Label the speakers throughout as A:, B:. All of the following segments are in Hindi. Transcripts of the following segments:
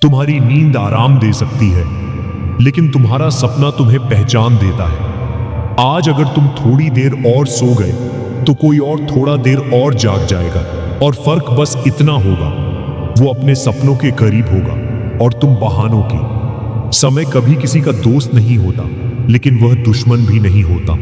A: तुम्हारी नींद आराम दे सकती है, लेकिन तुम्हारा सपना तुम्हें पहचान देता है। आज अगर तुम थोड़ी देर और सो गए तो कोई और थोड़ा देर और जाग जाएगा, और फर्क बस इतना होगा, वो अपने सपनों के करीब होगा और तुम बहानों की। समय कभी किसी का दोस्त नहीं होता, लेकिन वह दुश्मन भी नहीं होता।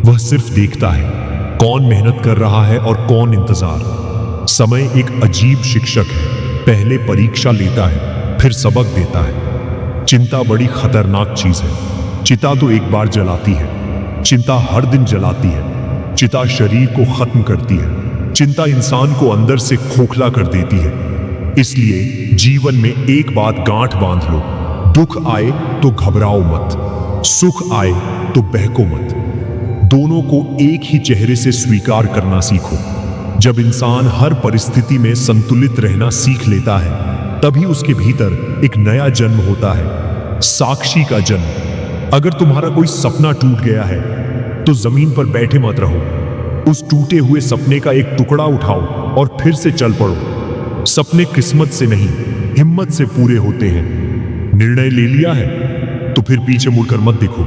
A: वह सिर्फ देखता है कौन मेहनत कर रहा है और कौन इंतजार। समय एक अजीब शिक्षक है, पहले परीक्षा लेता है, फिर सबक देता है। चिंता बड़ी खतरनाक चीज है। चिता तो एक बार जलाती है, चिंता हर दिन जलाती है। चिता शरीर को खत्म करती है, चिंता इंसान को अंदर से खोखला कर देती है। इसलिए जीवन में एक बात गांठ बांध लो, दुख आए तो घबराओ मत, सुख आए तो बहको मत। दोनों को एक ही चेहरे से स्वीकार करना सीखो। जब इंसान हर परिस्थिति में संतुलित रहना सीख लेता है, तभी उसके भीतर एक नया जन्म होता है, साक्षी का जन्म। अगर तुम्हारा कोई सपना टूट गया है तो जमीन पर बैठे मत रहो। उस टूटे हुए सपने का एक टुकड़ा उठाओ और फिर से चल पड़ो। सपने किस्मत से नहीं, हिम्मत से पूरे होते हैं। निर्णय ले लिया है तो फिर पीछे मुड़कर मत देखो,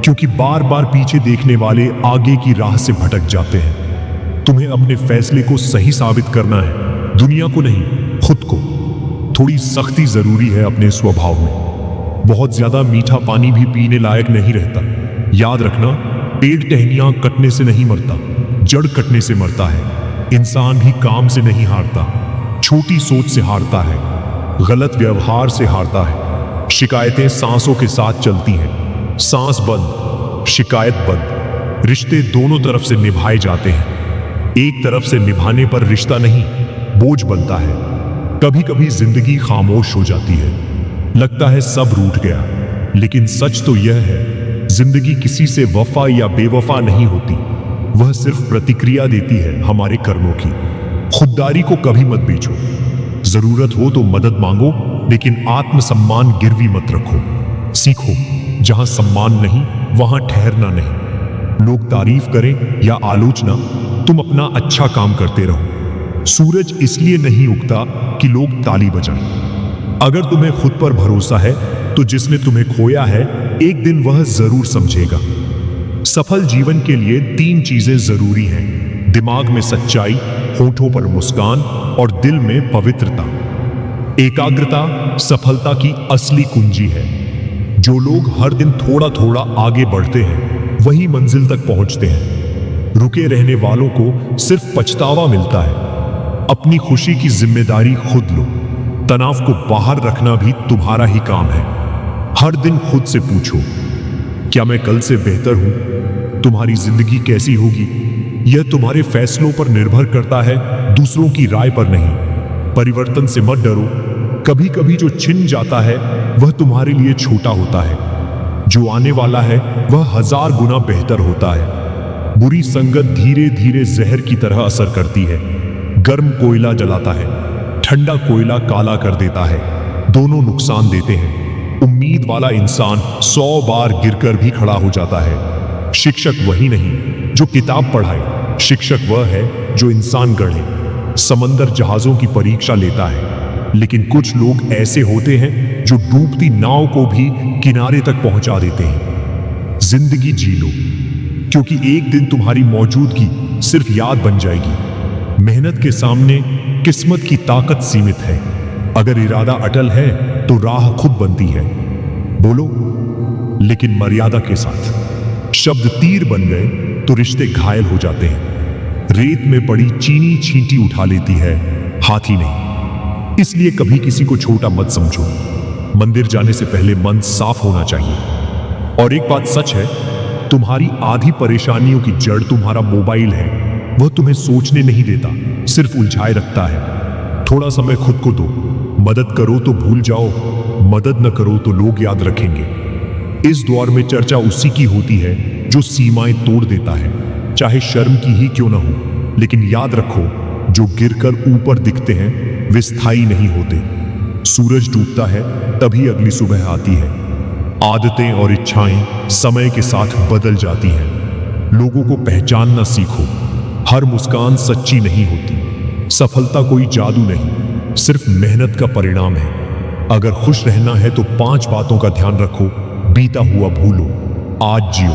A: क्योंकि बार बार पीछे देखने वाले आगे की राह से भटक जाते हैं। तुम्हें अपने फैसले को सही साबित करना है, दुनिया को नहीं, खुद को। थोड़ी सख्ती जरूरी है अपने स्वभाव में। बहुत ज्यादा मीठा पानी भी पीने लायक नहीं रहता। याद रखना, पेड़ टहनियां कटने से नहीं मरता, जड़ कटने से मरता है। इंसान भी काम से नहीं हारता, छोटी सोच से हारता है, गलत व्यवहार से हारता है। शिकायतें सांसों के साथ चलती हैं, सांस बंद, शिकायत बंद। रिश्ते दोनों तरफ से निभाए जाते हैं। एक तरफ से निभाने पर रिश्ता नहीं, बोझ बनता है। कभी कभी जिंदगी खामोश हो जाती है, लगता है सब रूठ गया, लेकिन सच तो यह है, जिंदगी किसी से वफा या बेवफा नहीं होती। वह सिर्फ प्रतिक्रिया देती है हमारे कर्मों की। खुददारी को कभी मत बेचो। जरूरत हो तो मदद मांगो, लेकिन आत्मसम्मान गिरवी मत रखो। सीखो, जहां सम्मान नहीं वहां ठहरना नहीं। लोग तारीफ करें या आलोचना, तुम अपना अच्छा काम करते रहो। सूरज इसलिए नहीं उगता कि लोग ताली बजाएं। अगर तुम्हें खुद पर भरोसा है तो जिसने तुम्हें खोया है एक दिन वह जरूर समझेगा। सफल जीवन के लिए 3 चीजें जरूरी हैं: दिमाग में सच्चाई, होठों पर मुस्कान और दिल में पवित्रता। एकाग्रता सफलता की असली कुंजी है। जो लोग हर दिन थोड़ा थोड़ा आगे बढ़ते हैं वही मंजिल तक पहुंचते हैं। रुके रहने वालों को सिर्फ पछतावा मिलता है। अपनी खुशी की जिम्मेदारी खुद लो। तनाव को बाहर रखना भी तुम्हारा ही काम है। हर दिन खुद से पूछो, क्या मैं कल से बेहतर हूं? तुम्हारी जिंदगी कैसी होगी, यह तुम्हारे फैसलों पर निर्भर करता है, दूसरों की राय पर नहीं। परिवर्तन से मत डरो। कभी कभी जो छिन जाता है वह तुम्हारे लिए छोटा होता है, जो आने वाला है वह 1000 गुना बेहतर होता है। बुरी संगत धीरे धीरे जहर की तरह असर करती है। गर्म कोयला जलाता है, ठंडा कोयला काला कर देता है। दोनों नुकसान देते हैं। उम्मीद वाला इंसान 100 बार गिरकर भी खड़ा हो जाता है। शिक्षक वही नहीं जो किताब पढ़ाए, शिक्षक वह है जो इंसान गढ़े। समंदर जहाजों की परीक्षा लेता है, लेकिन कुछ लोग ऐसे होते हैं जो डूबती नाव को भी किनारे तक पहुंचा देते हैं। जिंदगी जी लो, क्योंकि एक दिन तुम्हारी मौजूदगी सिर्फ याद बन जाएगी। मेहनत के सामने किस्मत की ताकत सीमित है। अगर इरादा अटल है तो राह खुद बनती है। बोलो, लेकिन मर्यादा के साथ। शब्द तीर बन गए तो रिश्ते घायल हो जाते हैं। रेत में पड़ी चीनी चींटी उठा लेती है, हाथी नहीं। इसलिए कभी किसी को छोटा मत समझो। मंदिर जाने से पहले मन साफ होना चाहिए। और एक बात सच है, तुम्हारी आधी परेशानियों की जड़ तुम्हारा मोबाइल है। वह तुम्हें सोचने नहीं देता, सिर्फ उलझाए रखता है। थोड़ा समय खुद को दो। मदद करो तो भूल जाओ, मदद न करो तो लोग याद रखेंगे। इस दौर में चर्चा उसी की होती है जो सीमाएं तोड़ देता है, चाहे शर्म की ही क्यों ना हो। लेकिन याद रखो, जो गिरकर ऊपर दिखते हैं वे स्थायी नहीं होते। सूरज डूबता है तभी अगली सुबह आती है। आदतें और इच्छाएं समय के साथ बदल जाती हैं। लोगों को पहचानना सीखो। हर मुस्कान सच्ची नहीं होती। सफलता कोई जादू नहीं, सिर्फ मेहनत का परिणाम है। अगर खुश रहना है तो 5 बातों का ध्यान रखो। बीता हुआ भूलो, आज जियो,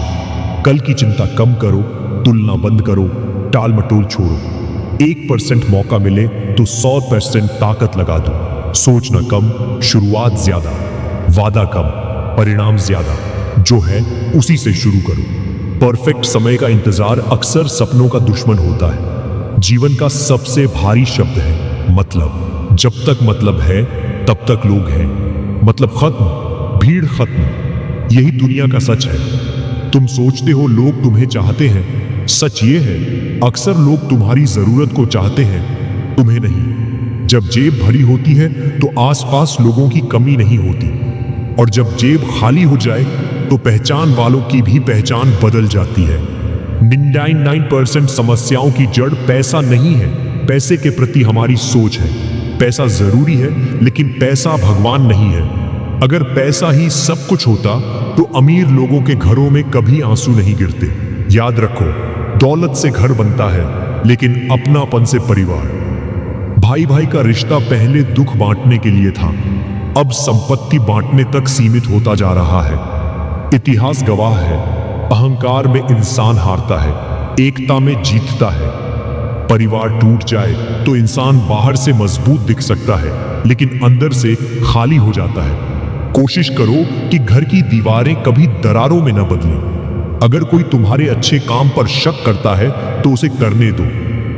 A: कल की चिंता कम करो, तुलना बंद करो, टाल मटोल छोड़ो। 1% मौका मिले तो 100% ताकत लगा दो। सोचना कम, शुरुआत ज्यादा, वादा कम, परिणाम ज्यादा। जो है उसी से शुरू करो। परफेक्ट समय का इंतजार अक्सर सपनों का दुश्मन होता है। जीवन का सबसे भारी शब्द है मतलब। जब तक मतलब है तब तक लोग हैं। मतलब खत्म, भीड़ खत्म। यही दुनिया का सच है। तुम सोचते हो लोग तुम्हें चाहते हैं, सच ये है अक्सर लोग तुम्हारी जरूरत को चाहते हैं, तुम्हें नहीं। जब जेब भरी होती है तो आसपास लोगों की कमी नहीं होती, और जब जेब खाली हो जाए तो पहचान वालों की भी पहचान बदल जाती है। 99% समस्याओं की जड़ पैसा नहीं है, पैसे के प्रति हमारी सोच है। पैसा जरूरी है लेकिन पैसा भगवान नहीं है। अगर पैसा ही सब कुछ होता तो अमीर लोगों के घरों में कभी आंसू नहीं गिरते। याद रखो, दौलत से घर बनता है लेकिन अपनापन से परिवार। भाई भाई का रिश्ता पहले दुख बांटने के लिए था, अब संपत्ति बांटने तक सीमित होता जा रहा है। इतिहास गवाह है, अहंकार में इंसान हारता है, एकता में जीतता है। परिवार टूट जाए तो इंसान बाहर से मजबूत दिख सकता है लेकिन अंदर से खाली हो जाता है। कोशिश करो कि घर की दीवारें कभी दरारों में न बदलें। अगर कोई तुम्हारे अच्छे काम पर शक करता है तो उसे करने दो।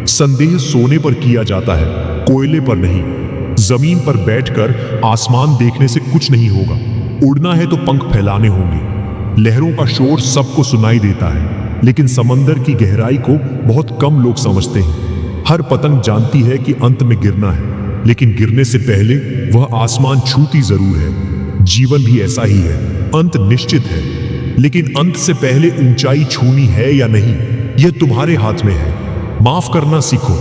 A: संदेह सोने पर किया जाता है, कोयले पर नहीं। जमीन पर बैठकर आसमान देखने से कुछ नहीं होगा। उड़ना है तो पंख फैलाने होंगे। लहरों का शोर सबको सुनाई देता है लेकिन समंदर की गहराई को बहुत कम लोग समझते हैं। हर पतंग जानती है कि अंत में गिरना है, लेकिन गिरने से पहले वह आसमान छूती जरूर है। जीवन भी ऐसा ही है, अंत निश्चित है लेकिन अंत से पहले ऊंचाई छूनी है या नहीं, यह तुम्हारे हाथ में है। माफ करना सीखो,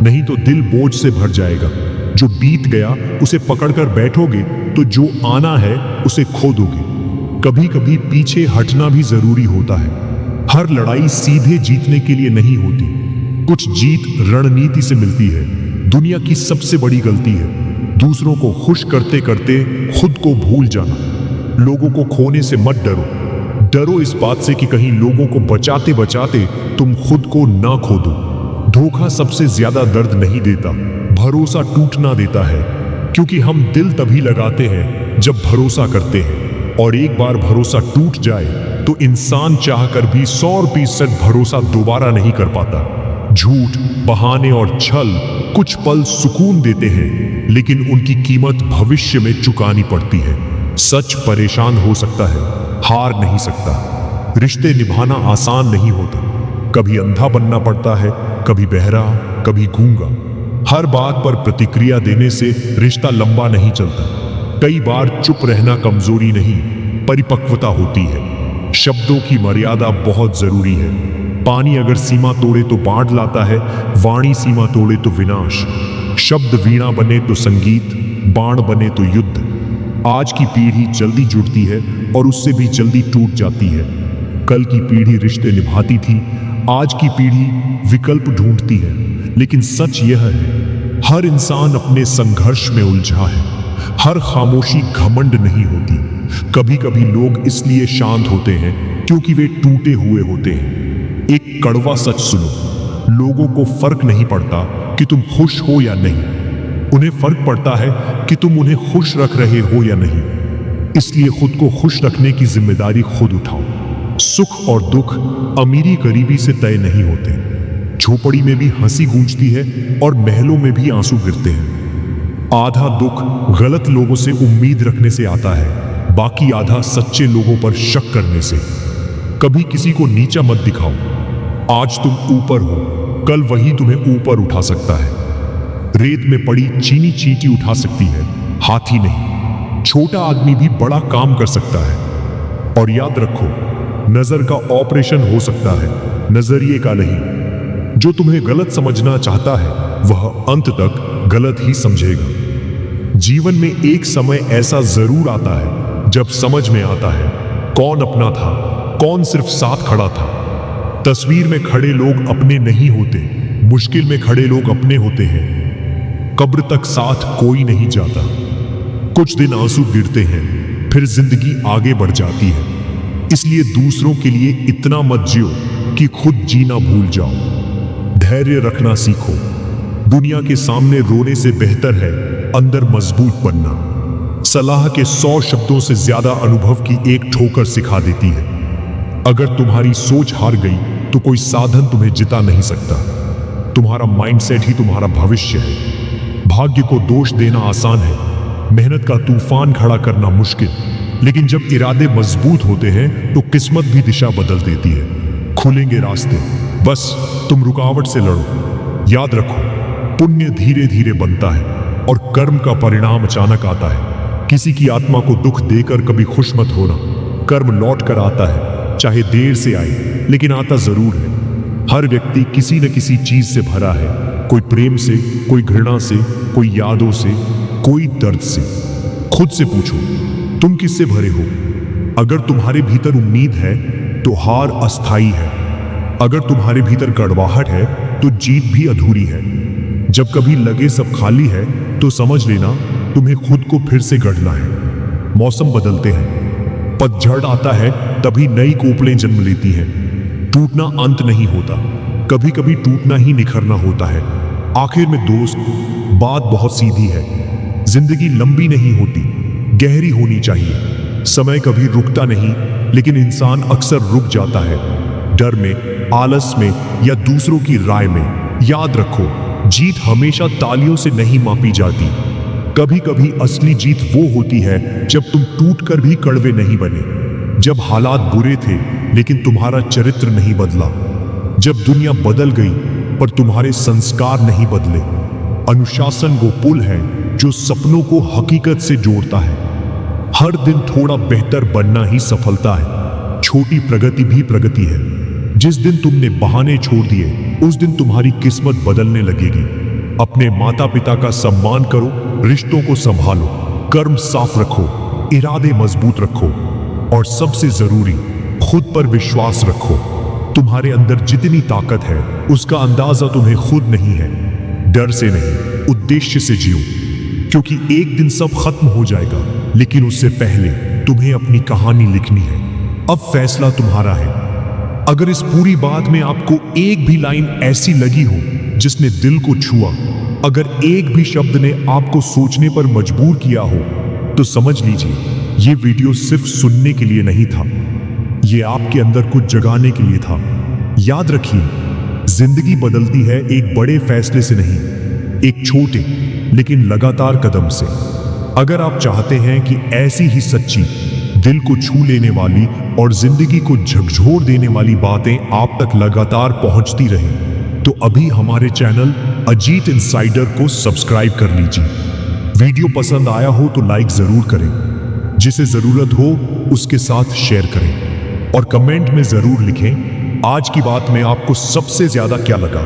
A: नहीं तो दिल बोझ से भर जाएगा। जो बीत गया उसे पकड़कर बैठोगे तो जो आना है उसे खो दोगे। कभी कभी पीछे हटना भी जरूरी होता है। हर लड़ाई सीधे जीतने के लिए नहीं होती, कुछ जीत रणनीति से मिलती है। दुनिया की सबसे बड़ी गलती है दूसरों को खुश करते करते खुद को भूल जाना। लोगों को खोने से मत डरो, डरो इस बात से कि कहीं लोगों को बचाते बचाते तुम खुद को ना खो दो। धोखा सबसे ज्यादा दर्द नहीं देता, भरोसा टूटना देता है। क्योंकि हम दिल तभी लगाते हैं जब भरोसा करते हैं, और एक बार भरोसा टूट जाए तो इंसान चाहकर भी 100% भरोसा दोबारा नहीं कर पाता। झूठ, बहाने और छल कुछ पल सुकून देते हैं लेकिन उनकी कीमत भविष्य में चुकानी पड़ती है। सच परेशान हो सकता है, हार नहीं सकता। रिश्ते निभाना आसान नहीं होता, कभी अंधा बनना पड़ता है, कभी बहरा, कभी गूंगा। हर बात पर प्रतिक्रिया देने से रिश्ता लंबा नहीं चलता। कई बार चुप रहना कमजोरी नहीं, परिपक्वता होती है। शब्दों की मर्यादा बहुत जरूरी है। पानी अगर सीमा तोड़े तो बाढ़ लाता है, वाणी सीमा तोड़े तो विनाश। शब्द वीणा बने तो संगीत, बाण बने तो युद्ध। आज की पीढ़ी जल्दी जुड़ती है और उससे भी जल्दी टूट जाती है। कल की पीढ़ी रिश्ते निभाती थी, आज की पीढ़ी विकल्प ढूंढती है। लेकिन सच यह है, हर इंसान अपने संघर्ष में उलझा है। हर खामोशी घमंड नहीं होती। कभी कभी लोग इसलिए शांत होते हैं क्योंकि वे टूटे हुए होते हैं। एक कड़वा सच सुनो, लोगों को फर्क नहीं पड़ता कि तुम खुश हो या नहीं, उन्हें फर्क पड़ता है कि तुम उन्हें खुश रख रहे हो या नहीं। इसलिए खुद को खुश रखने की जिम्मेदारी खुद उठाओ। सुख और दुख अमीरी गरीबी से तय नहीं होते। झोपड़ी में भी हंसी गूंजती है और महलों में भी आंसू गिरते हैं। आधा दुख गलत लोगों से उम्मीद रखने से आता है, बाकी आधा सच्चे लोगों पर शक करने से। कभी किसी को नीचा मत दिखाओ। आज तुम ऊपर हो, कल वही तुम्हें ऊपर उठा सकता है। रेत में पड़ी चीनी चींटी उठा सकती है, हाथी नहीं। छोटा आदमी भी बड़ा काम कर सकता है। और याद रखो, नजर का ऑपरेशन हो सकता है, नजरिए का नहीं। जो तुम्हें गलत समझना चाहता है वह अंत तक गलत ही समझेगा। जीवन में एक समय ऐसा जरूर आता है जब समझ में आता है कौन अपना था, कौन सिर्फ साथ खड़ा था। तस्वीर में खड़े लोग अपने नहीं होते, मुश्किल में खड़े लोग अपने होते हैं। कब्र तक साथ कोई नहीं जाता, कुछ दिन आंसू गिरते हैं, फिर जिंदगी आगे बढ़ जाती है। इसलिए दूसरों के लिए इतना मत जियो कि खुद जीना भूल जाओ। धैर्य रखना सीखो। दुनिया के सामने रोने से बेहतर है अंदर मजबूत बनना। सलाह के 100 शब्दों से ज्यादा अनुभव की एक ठोकर सिखा देती है। अगर तुम्हारी सोच हार गई तो कोई साधन तुम्हें जिता नहीं सकता। तुम्हारा माइंडसेट ही तुम्हारा भविष्य है। भाग्य को दोष देना आसान है, मेहनत का तूफान खड़ा करना मुश्किल। लेकिन जब इरादे मजबूत होते हैं तो किस्मत भी दिशा बदल देती है। खुलेंगे रास्ते, बस तुम रुकावट से लड़ो। याद रखो, पुण्य धीरे धीरे बनता है और कर्म का परिणाम अचानक आता है। किसी की आत्मा को दुख देकर कभी खुश मत होना। कर्म लौट कर आता है, चाहे देर से आए, लेकिन आता जरूर है। हर व्यक्ति किसी न किसी चीज से भरा है। कोई प्रेम से, कोई घृणा से, कोई यादों से, कोई दर्द से। खुद से पूछो, तुम किससे भरे हो? अगर तुम्हारे भीतर उम्मीद है तो हार अस्थाई है। अगर तुम्हारे भीतर कड़वाहट है तो जीत भी अधूरी है। जब कभी लगे सब खाली है तो समझ लेना तुम्हें खुद को फिर से गढ़ना है। मौसम बदलते हैं, पतझड़ आता है, तभी नई कोपलें जन्म लेती हैं। टूटना अंत नहीं होता, कभी कभी टूटना ही निखरना होता है। आखिर में दोस्त, बात बहुत सीधी है। जिंदगी लंबी नहीं होती, गहरी होनी चाहिए। समय कभी रुकता नहीं, लेकिन इंसान अक्सर रुक जाता है, डर में, आलस में या दूसरों की राय में। याद रखो, जीत हमेशा तालियों से नहीं मापी जाती। कभी कभी असली जीत वो होती है जब तुम टूटकर भी कड़वे नहीं बने। जब हालात बुरे थे लेकिन तुम्हारा चरित्र नहीं बदला। जब दुनिया बदल गई पर तुम्हारे संस्कार नहीं बदले। अनुशासन वो पुल है जो सपनों को हकीकत से जोड़ता है। हर दिन थोड़ा बेहतर बनना ही सफलता है। छोटी प्रगति भी प्रगति है। जिस दिन तुमने बहाने छोड़ दिए उस दिन तुम्हारी किस्मत बदलने लगेगी। अपने माता पिता का सम्मान करो, रिश्तों को संभालो, कर्म साफ रखो, इरादे मजबूत रखो और सबसे जरूरी, खुद पर विश्वास रखो। तुम्हारे अंदर जितनी ताकत है उसका अंदाजा तुम्हें खुद नहीं है। डर से नहीं, उद्देश्य से जियो, क्योंकि एक दिन सब खत्म हो जाएगा, लेकिन उससे पहले तुम्हें अपनी कहानी लिखनी है। अब फैसला तुम्हारा है। अगर इस पूरी बात में आपको एक भी लाइन ऐसी लगी हो जिसने दिल को छुआ, अगर एक भी शब्द ने आपको सोचने पर मजबूर किया हो, तो समझ लीजिए ये वीडियो सिर्फ सुनने के लिए नहीं था, ये आपके अंदर कुछ जगाने के लिए था। याद रखिए, जिंदगी बदलती है एक बड़े फैसले से नहीं, एक छोटे लेकिन लगातार कदम से। अगर आप चाहते हैं कि ऐसी ही सच्ची, दिल को छू लेने वाली और जिंदगी को झकझोर देने वाली बातें आप तक लगातार पहुंचती रहें, तो अभी हमारे चैनल अजीत इनसाइडर को सब्सक्राइब कर लीजिए। वीडियो पसंद आया हो तो लाइक जरूर करें, जिसे जरूरत हो उसके साथ शेयर करें और कमेंट में जरूर लिखें आज की बात में आपको सबसे ज्यादा क्या लगा।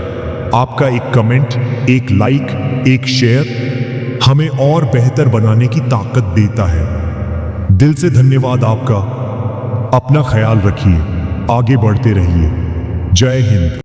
A: आपका एक कमेंट, एक लाइक, एक शेयर हमें और बेहतर बनाने की ताकत देता है। दिल से धन्यवाद आपका। अपना ख्याल रखिए, आगे बढ़ते रहिए। जय हिंद।